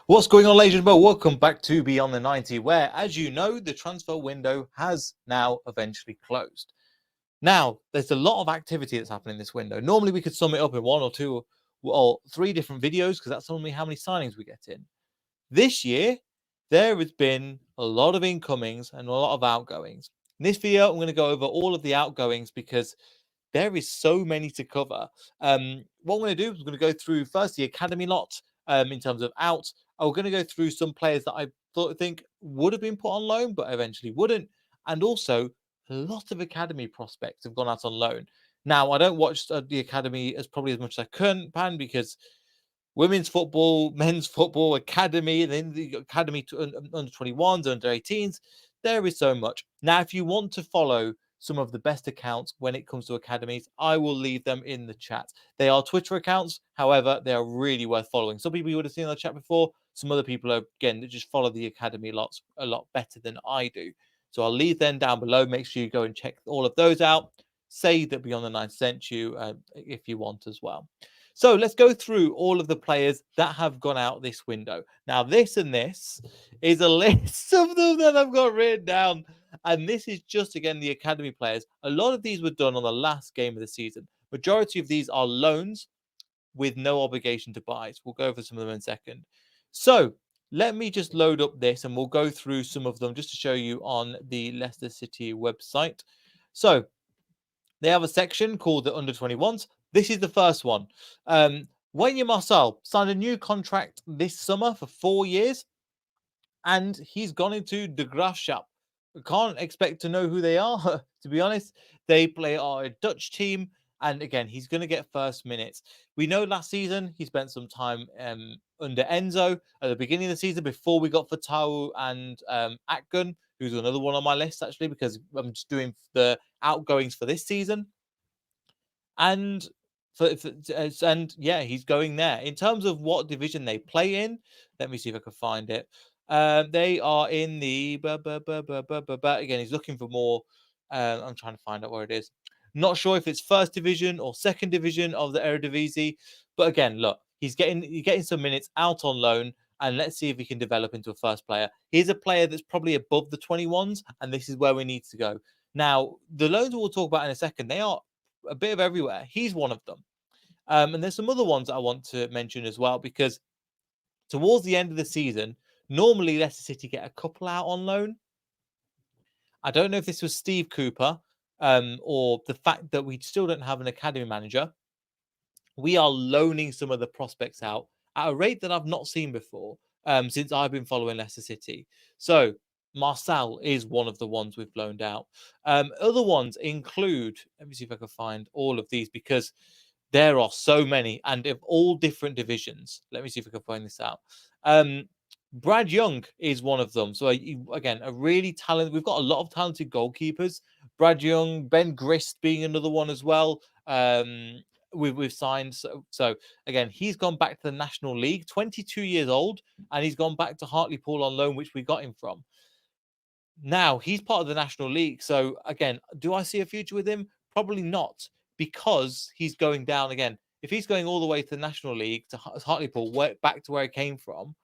What's going on, ladies and gentlemen? Welcome back to Beyond the 90, where, as you know, the transfer window has now eventually closed. Now, there's a lot of activity that's happening in this window. Normally, we could sum it up in one or two or three different videos because that's normally how many signings we get in. This year, there has been a lot of incomings and a lot of outgoings. In this video, I'm going to go over all of the outgoings because there is so many to cover. What I'm going to do is I'm going to go through first the academy lot in terms of out. I'm going to go through some players that I think would have been put on loan, but eventually wouldn't. And also, a lot of academy prospects have gone out on loan. Now, I don't watch the academy as probably as much as I can, Pan, because women's football, men's football, academy, and then the academy to under 21s, under 18s. There is so much. Now, if you want to follow some of the best accounts when it comes to academies, I will leave them in the chat. They are Twitter accounts, however, they are really worth following. Some people you would have seen in the chat before, some other people are, again, that just follow the academy lots a lot better than I do. So I'll leave them down below. Make sure you go and check all of those out. Say that Beyond the Nine sent you if you want as well. So let's go through all of the players that have gone out this window. Now, this is a list of them that I've got written down. And this is just, again, the academy players. A lot of these were done on the last game of the season. Majority of these are loans with no obligation to buy. So we'll go over some of them in a second. So let me just load up this and we'll go through some of them just to show you on the Leicester City website. So they have a section called the Under 21s. This is the first one. Wayne Marcel signed a new contract this summer for 4 years, and he's gone into the Graafschap. I can't expect to know who they are, to be honest. They are a Dutch team, and again, he's going to get first minutes. We know last season he spent some time under Enzo at the beginning of the season before we got Fatau and Atgun, who's another one on my list, actually, because I'm just doing the outgoings for this season. And yeah, he's going there. In terms of what division they play in, let me see if I can find it. They are in the again. He's looking for more. I'm trying to find out where it is. Not sure if it's first division or second division of the Eredivisie, but again, look, he's getting some minutes out on loan, and let's see if he can develop into a first player. He's a player that's probably above the 21s, and this is where we need to go. Now, the loans we'll talk about in a second, they are a bit of everywhere. He's one of them. And there's some other ones that I want to mention as well, because towards the end of the season, normally Leicester City get a couple out on loan. I don't know if this was Steve Cooper or the fact that we still don't have an academy manager. We are loaning some of the prospects out at a rate that I've not seen before since I've been following Leicester City. So Marcel is one of the ones we've loaned out. Other ones include, let me see if I can find all of these because there are so many and of all different divisions. Let me see if I can find this out. Brad Young is one of them. So again, a really talented. We've got a lot of talented goalkeepers. Brad Young, Ben Grist being another one as well. We've signed. So again, he's gone back to the National League, 22 years old, and he's gone back to Hartlepool on loan, which we got him from. Now he's part of the National League. So again, do I see a future with him? Probably not, because he's going down again. If he's going all the way to the National League to Hartlepool, back to where he came from,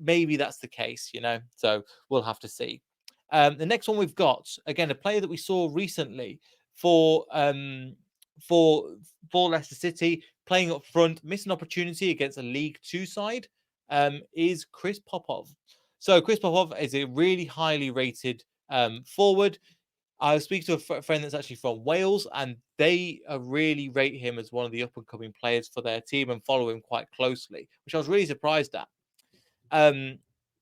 maybe that's the case, So we'll have to see. The next one we've got, again, a player that we saw recently for for Leicester City, playing up front, missed an opportunity against a League Two side, is Chris Popov. So Chris Popov is a really highly rated forward. I was speaking to a friend that's actually from Wales, and they really rate him as one of the up-and-coming players for their team and follow him quite closely, which I was really surprised at.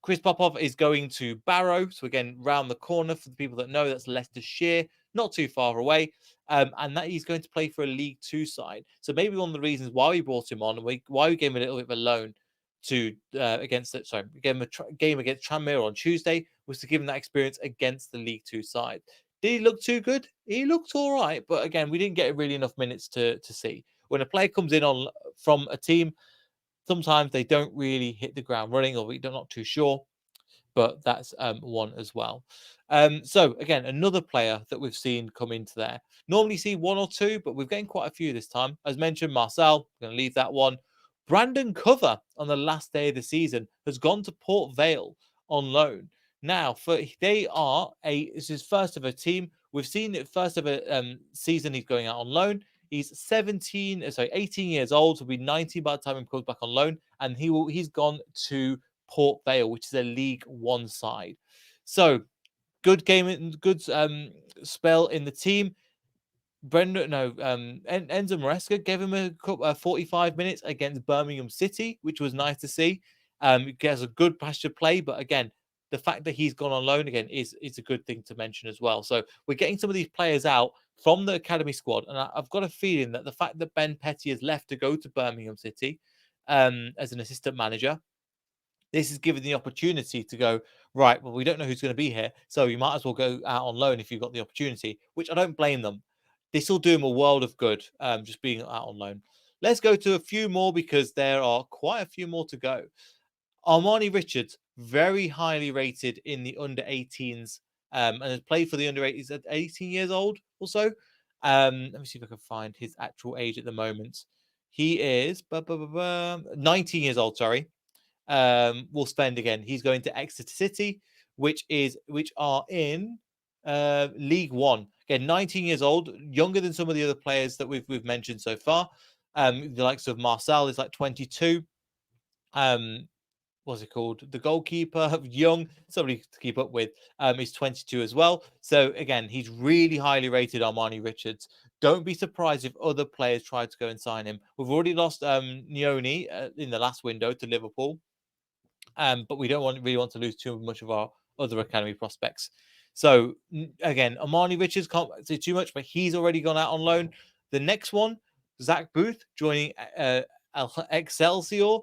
Chris Popov is going to Barrow. So again, round the corner for the people that know, that's Leicestershire, not too far away. And that he's going to play for a League Two side. So maybe one of the reasons why we brought him on and why we gave him a little bit of a loan to against it. Sorry, we gave him a game against Tranmere on Tuesday was to give him that experience against the League Two side. Did he look too good? He looked all right, but again, we didn't get really enough minutes to see. When a player comes in from a team, sometimes they don't really hit the ground running, or we're not too sure, but that's one as well. So again, another player that we've seen come into there. Normally see one or two, but we're getting quite a few this time. As mentioned, Marcel, I'm going to leave that one. Brandon Cover on the last day of the season has gone to Port Vale on loan. Now, it's his first ever team. We've seen it first ever season he's going out on loan. He's 18 years old. He'll be 19 by the time he comes back on loan, and he's gone to Port Vale, which is a League One side. So good game, good spell in the team. Enzo Maresca gave him a 45 minutes against Birmingham City, which was nice to see. He gets a good pasture play, but again, the fact that he's gone on loan again is a good thing to mention as well. So we're getting some of these players out from the academy squad, and I've got a feeling that the fact that Ben Petty has left to go to Birmingham City as an assistant manager, this is giving the opportunity to go, right, well, we don't know who's going to be here, so you might as well go out on loan if you've got the opportunity, which I don't blame them. This will do him a world of good, just being out on loan. Let's go to a few more because there are quite a few more to go. Armani Richards, very highly rated in the under 18s, and has played for the under 18s at 18 years old or so. Let me see if I can find his actual age at the moment. He is 19 years old, sorry. Will spend again. He's going to Exeter City, which are in League One. Again, 19 years old, younger than some of the other players that we've mentioned so far. The likes of Marcel is like 22. What's it called? The goalkeeper, young, somebody to keep up with, is 22 as well. So again, he's really highly rated, Armani Richards. Don't be surprised if other players try to go and sign him. We've already lost Nioni in the last window to Liverpool. But we don't really want to lose too much of our other academy prospects. So again, Armani Richards can't say too much, but he's already gone out on loan. The next one, Zach Booth joining Excelsior.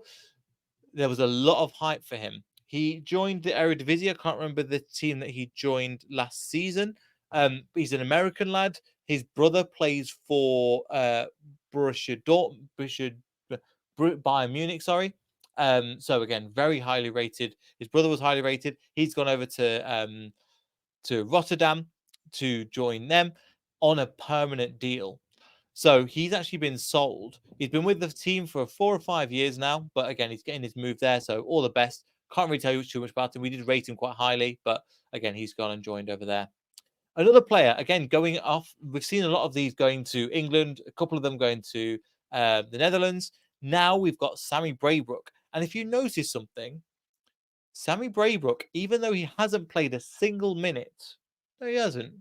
There was a lot of hype for him. He joined the Eredivisie. I can't remember the team that he joined last season. He's an American lad. His brother plays for Borussia Dortmund, Bayern Munich, sorry. So again, very highly rated. His brother was highly rated. He's gone over to Rotterdam to join them on a permanent deal. So he's actually been sold. He's been with the team for 4 or 5 years now, but again, he's getting his move there. So all the best. Can't really tell you too much about him. We did rate him quite highly, but again, he's gone and joined over there. Another player, again, going off. We've seen a lot of these going to England, a couple of them going to the Netherlands. Now we've got Sammy Braybrook. And if you notice something, Sammy Braybrook, even though he hasn't played a single minute, no, he hasn't.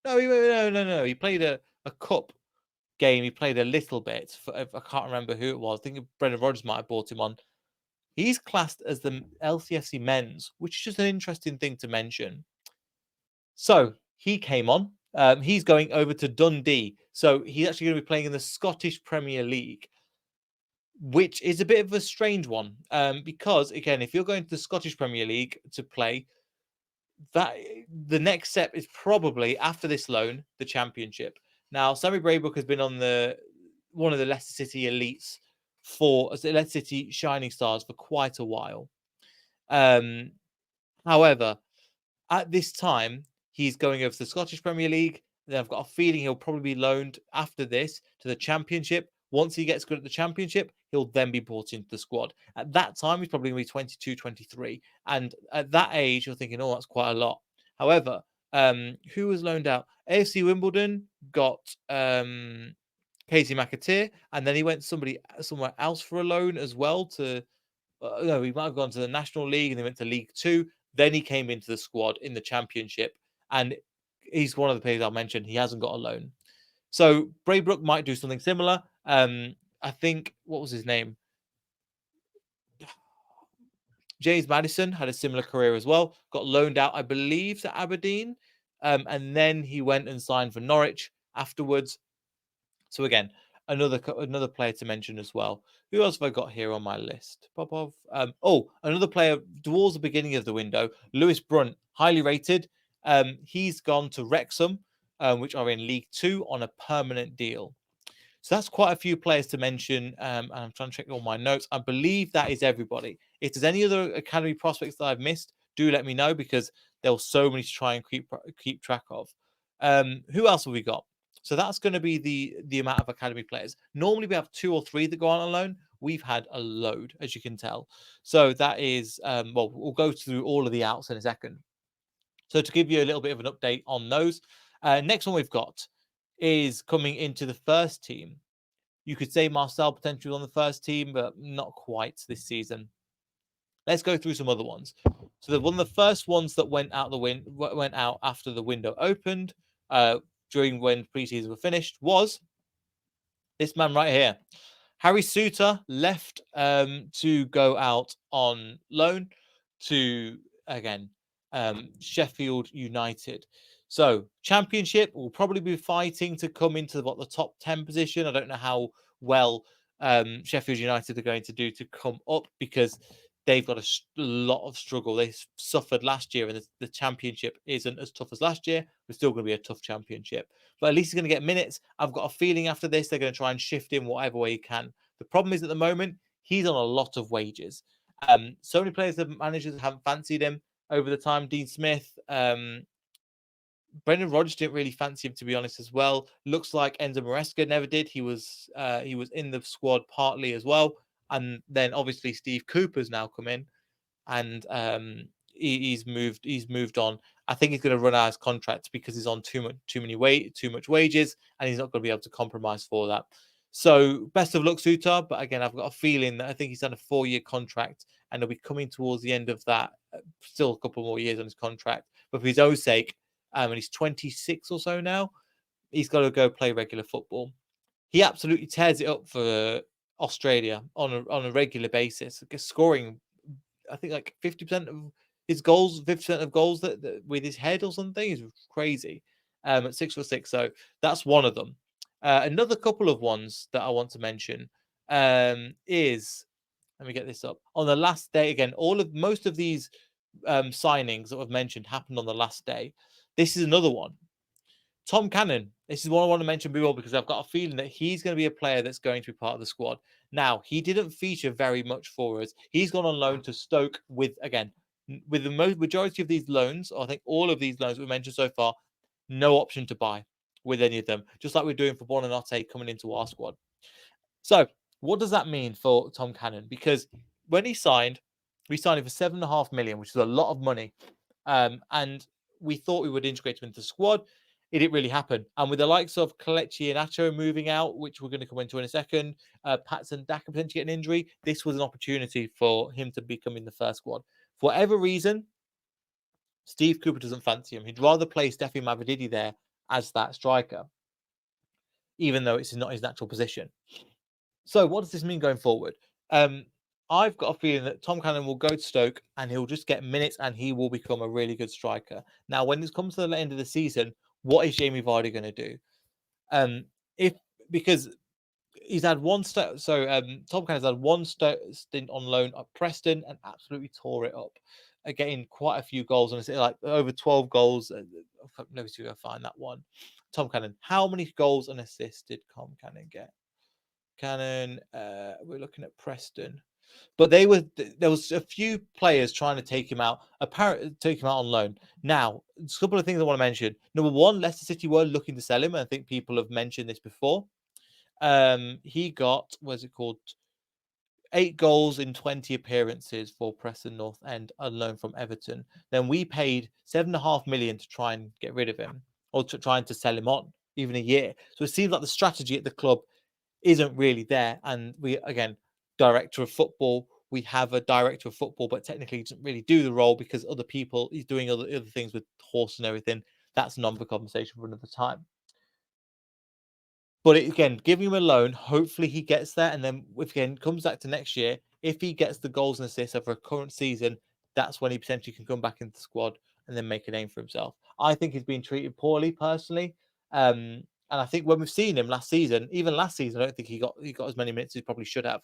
No. He played a cup game. He played a little bit. I can't remember who it was. I think Brendan Rodgers might have brought him on. He's classed as the LCFC men's, which is just an interesting thing to mention. So he came on. He's going over to Dundee. So he's actually going to be playing in the Scottish Premier League, which is a bit of a strange one. Because, again, if you're going to the Scottish Premier League to play, that the next step is probably, after this loan, the Championship. Now, Sammy Braybrook has been on one of the Leicester City elites Leicester City Shining Stars for quite a while. However, at this time, he's going over to the Scottish Premier League. Then I've got a feeling he'll probably be loaned after this to the Championship. Once he gets good at the Championship, he'll then be brought into the squad. At that time, he's probably going to be 22, 23. And at that age, you're thinking, oh, that's quite a lot. However, who was loaned out? AFC Wimbledon got Casey McAteer, and then he went somewhere else for a loan as well no, he might have gone to the National League and he went to League Two. Then he came into the squad in the Championship, and he's one of the players I mentioned. He hasn't got a loan. So Braybrook might do something similar. I think, what was his name? James Maddison had a similar career as well. Got loaned out, I believe, to Aberdeen. And then he went and signed for Norwich afterwards. So again, another player to mention as well. Who else have I got here on my list? Popov. Another player towards the beginning of the window, Lewis Brunt, highly rated. He's gone to Wrexham, which are in League Two on a permanent deal. So that's quite a few players to mention. And I'm trying to check all my notes. I believe that is everybody. If there's any other academy prospects that I've missed, do let me know because there were so many to try and keep track of. Who else have we got? So that's going to be the amount of academy players. Normally we have 2 or 3 that go on loan. we've had a load, as you can tell. So that is, well, we'll go through all of the outs in a second. So to give you a little bit of an update on those, next one we've got is coming into the first team. You could say Marcel potentially on the first team, but not quite this season. Let's go through some other ones. So one of the first ones that went out after the window opened, during when preseason were finished, was this man right here. Harry Suter left to go out on loan to, again, Sheffield United. So Championship will probably be fighting to come into the top 10 position. I don't know how well Sheffield United are going to do to come up, because they've got a lot of struggle. They suffered last year, and the Championship isn't as tough as last year. It's still going to be a tough Championship. But at least he's going to get minutes. I've got a feeling after this, they're going to try and shift him whatever way he can. The problem is, at the moment, he's on a lot of wages. So many players, the managers haven't fancied him over the time. Dean Smith, Brendan Rodgers didn't really fancy him, to be honest, as well. Looks like Enzo Maresca never did. He was in the squad partly as well. And then obviously Steve Cooper's now come in, and he's moved on. I think he's going to run out his contract because he's on too much wages, and he's not going to be able to compromise for that. So best of luck, Suter. But again, I've got a feeling that I think he's done a 4-year contract, and he'll be coming towards the end of that. Still a couple more years on his contract, but for his own sake, and he's 26 or so now, he's got to go play regular football. He absolutely tears it up for Australia on a regular basis, scoring, I think, like 50% of his goals, 50% of goals that with his head or something is crazy. At 6'6", so that's one of them. Another couple of ones that I want to mention is, let me get this up. On the last day, again, most of these signings that I've mentioned happened on the last day. This is another one. Tom Cannon. This is what I want to mention before, because I've got a feeling that he's going to be a player that's going to be part of the squad. Now, he didn't feature very much for us. He's gone on loan to Stoke with the majority of these loans, or I think all of these loans we mentioned so far, no option to buy with any of them, just like we're doing for Buonanotte coming into our squad. So what does that mean for Tom Cannon? Because when we signed him for $7.5 million, which is a lot of money. And we thought we would integrate him into the squad. It didn't really happen. And with the likes of Kelechi and Acho moving out, which we're going to come into in a second, Patson Daka potentially getting an injury, this was an opportunity for him to become in the first squad. For whatever reason, Steve Cooper doesn't fancy him. He'd rather play Steffi Mavididi there as that striker, even though it's not his natural position. So what does this mean going forward? I've got a feeling that Tom Cannon will go to Stoke and he'll just get minutes and he will become a really good striker. Now, when it comes to the end of the season, what is Jamie Vardy going to do? Because he's had one Tom Cannon's had one stint on loan at Preston and absolutely tore it up, getting quite a few goals, and it's like over 12 goals. Let me see if I find that one. Tom Cannon, how many goals and assists did Tom Cannon get? Cannon, we're looking at Preston, but there was a few players trying to take him out, take him out on loan. Now, a couple of things I want to mention. Number one, Leicester City were looking to sell him. I think people have mentioned this before. He got, what's it called, 8 goals in 20 appearances for Preston North End on loan from Everton. Then we paid $7.5 million to try and get rid of him, or to trying to sell him on even a year. So it seems like the strategy at the club isn't really there. And we, again, director of football, we have a director of football, but technically he doesn't really do the role because he's doing other things with horse and everything. That's a number conversation for another time. But again, giving him a loan, hopefully he gets there. And then if again comes back to next year, if he gets the goals and assists of a current season, that's when he potentially can come back into the squad and then make a name for himself. I think he's been treated poorly personally. And I think when we've seen him last season, even last season, I don't think he got as many minutes as he probably should have.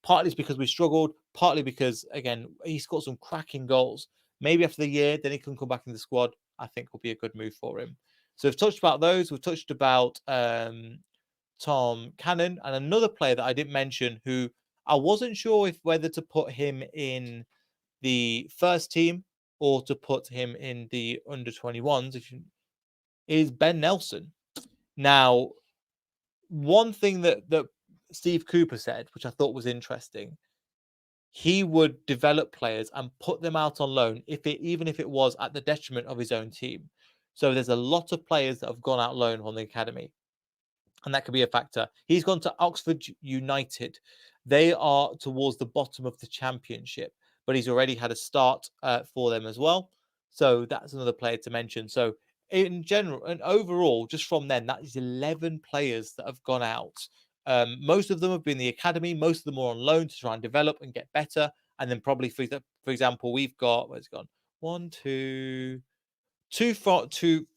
Partly it's because we struggled, partly because, again, he scored some cracking goals. Maybe after the year, then he can come back in the squad. I think will be a good move for him. So we've touched about those. We've touched about Tom Cannon, and another player that I didn't mention, who I wasn't sure whether to put him in the first team or to put him in the under 21s, is Ben Nelson. Now, one thing that Steve Cooper said, which I thought was interesting. He would develop players and put them out on loan even if it was at the detriment of his own team. So there's a lot of players that have gone out loan from the academy, and that could be a factor. He's gone to Oxford United. They are towards the bottom of the championship, but he's already had a start for them as well. So that's another player to mention. So in general and overall, just from then, that is 11 players that have gone out. Most of them have been the academy. Most of them are on loan to try and develop and get better. And then probably, for example, we've got, where's it gone? One, two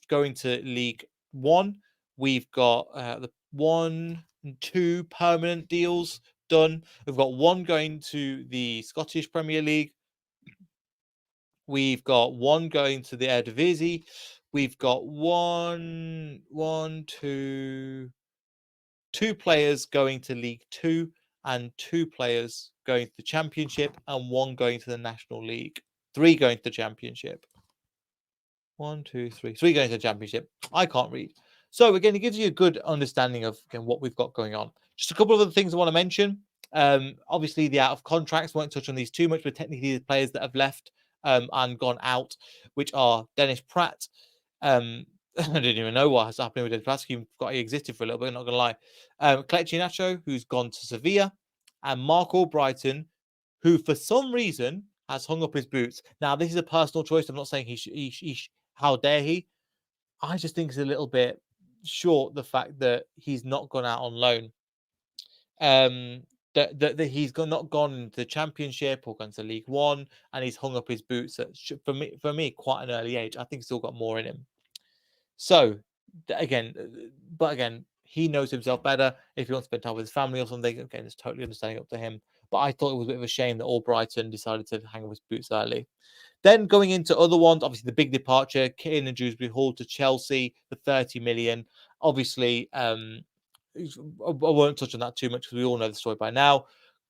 going to League One. We've got the 1 and 2 permanent deals done. We've got one going to the Scottish Premier League. We've got one going to the Eredivisie. We've got two players going to League Two, and 2 players going to the Championship, and 1 going to the National League. 3 going to the Championship. 1, 2, 3. 3 going to the Championship. I can't read. So again, it gives you a good understanding of what we've got going on. Just a couple of other things I want to mention. Obviously, the out of contracts, won't touch on these too much, but technically the players that have left and gone out, which are Dennis Pratt. I didn't even know what was happening with Dennis Pratt. He forgot he existed for a little bit, not going to lie. Kelechi Iheanacho, who's gone to Sevilla, and Mark Albrighton, who for some reason has hung up his boots. Now, this is a personal choice. I'm not saying how dare he. I just think it's a little bit short, the fact that he's not gone out on loan. That he's not gone into the Championship or gone to League One, and he's hung up his boots for me quite an early age. I think he's still got more in him. So again, he knows himself better. If he wants to spend time with his family or something, again, it's totally understanding up to him. But I thought it was a bit of a shame that Albrighton decided to hang up his boots early. Then going into other ones, obviously the big departure, Kiernan Dewsbury-Hall to Chelsea for 30 million. Obviously, I won't touch on that too much because we all know the story by now.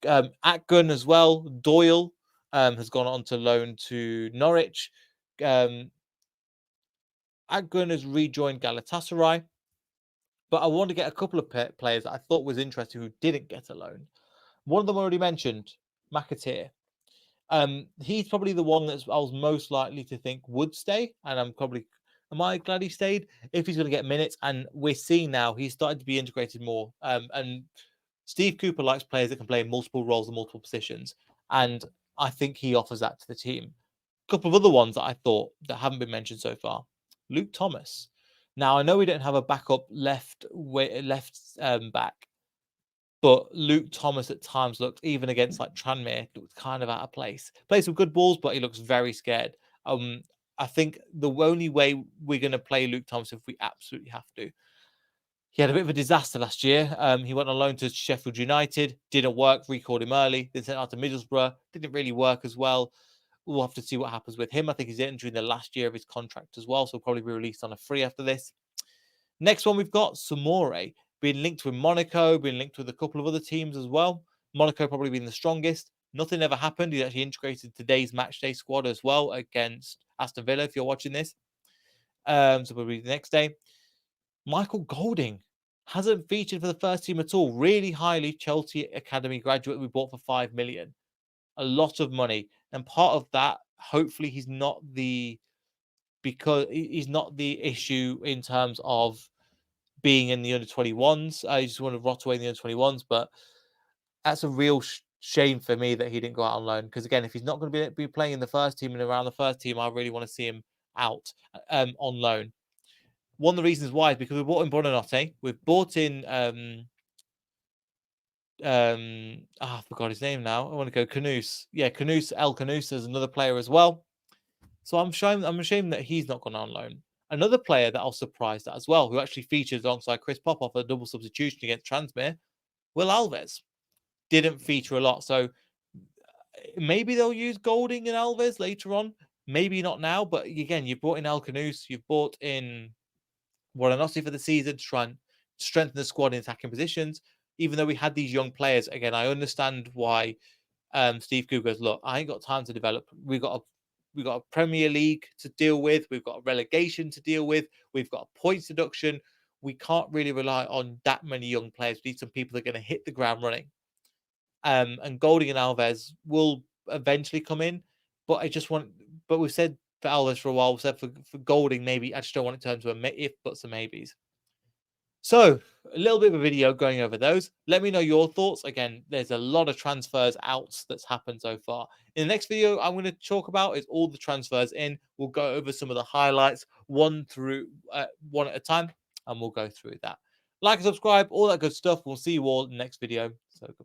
Atgun as well, Doyle has gone on to loan to Norwich. Atgun has rejoined Galatasaray. But I want to get a couple of players that I thought was interesting who didn't get a loan. One of them already mentioned, McAteer. He's probably the one that I was most likely to think would stay, and am I glad he stayed? If he's going to get minutes, and we're seeing now he's starting to be integrated more. And Steve Cooper likes players that can play multiple roles and multiple positions, and I think he offers that to the team. A couple of other ones that I thought that haven't been mentioned so far. Luke Thomas. Now I know we don't have a backup left back, but Luke Thomas at times looked, even against like Tranmere, looked kind of out of place. Plays some good balls, but he looks very scared. I think the only way we're going to play Luke Thomas if we absolutely have to. He had a bit of a disaster last year. He went on loan to Sheffield United, didn't work, recalled him early, then sent out to Middlesbrough, didn't really work as well. We'll have to see what happens with him. I think he's entering the last year of his contract as well, so he'll probably be released on a free after this. Next one we've got Samore, being linked with Monaco, being linked with a couple of other teams as well. Monaco probably being the strongest. Nothing ever happened. He's actually integrated today's match day squad as well against Aston Villa, if you're watching this. So probably the next day. Michael Golding hasn't featured for the first team at all. Really highly Chelsea Academy graduate we bought for 5 million. A lot of money. And part of that, hopefully he's not the issue in terms of being in the under 21s. I just want to rot away in the under 21s, but that's a real shame for me that he didn't go out on loan. Because again, if he's not going to be playing in the first team and around the first team, I really want to see him out on loan. One of the reasons why is because we bought in Buonanotte. We've bought in I forgot his name now. I want to go Canoes. Yeah, Canoes, El Canoes is another player as well. So I'm ashamed that he's not gone on loan. Another player that I was surprised at as well, who actually featured alongside Chris Popoff a double substitution against Tranmere, Will Alves. Didn't feature a lot. So maybe they'll use Golding and Alves later on. Maybe not now. But again, you've brought in El Canoes. You've brought in Buonanotte for the season to try and strengthen the squad in attacking positions. Even though we had these young players, again, I understand why Steve Cooper goes, look, I ain't got time to develop. We've got a Premier League to deal with. We've got a relegation to deal with. We've got a points deduction. we can't really rely on that many young players. We need some people that are going to hit the ground running. And Golding and Alves will eventually come in, but but we've said for Alves for a while, we said for Golding, maybe I just don't want it to turn to a if, but some maybes. So a little bit of a video going over those. Let me know your thoughts. Again, there's a lot of transfers out that's happened so far. In the next video, I'm going to talk about is all the transfers in. We'll go over some of the highlights, one at a time, and we'll go through that. Like and subscribe, all that good stuff. We'll see you all in the next video. So goodbye.